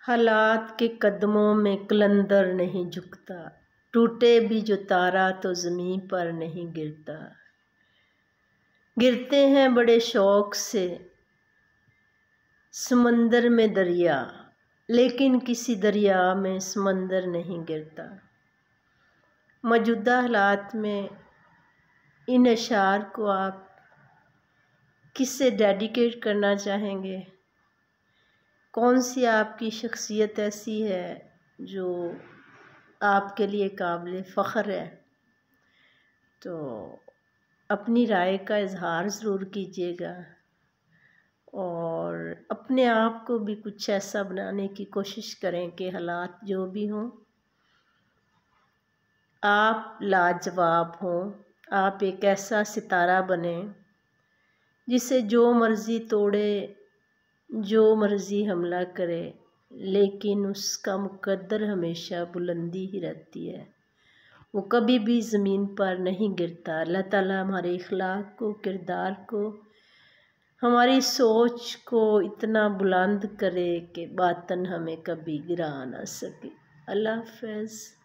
हालात के कदमों में कलंदर नहीं झुकता, टूटे भी जो तारा तो ज़मीं पर नहीं गिरता। गिरते हैं बड़े शौक़ से समंदर में दरिया, लेकिन किसी दरिया में समंदर नहीं गिरता। मौजूदा हालात में इन अशार को आप किससे डेडिकेट करना चाहेंगे? कौन सी आपकी शख्सियत ऐसी है जो आपके लिए काबिल फ़ख्र है? तो अपनी राय का इज़हार ज़रूर कीजिएगा और अपने आप को भी कुछ ऐसा बनाने की कोशिश करें कि हालात जो भी हों आप लाजवाब हों। आप एक ऐसा सितारा बने जिसे जो मर्ज़ी तोड़े, जो मर्ज़ी हमला करे, लेकिन उसका मुक़द्दर हमेशा बुलंदी ही रहती है, वो कभी भी ज़मीन पर नहीं गिरता। अल्लाह ताला हमारे इख़लाक़ को, किरदार को, हमारी सोच को इतना बुलंद करे कि बातन हमें कभी गिरा ना सके। अल्लाह हाफ़िज़।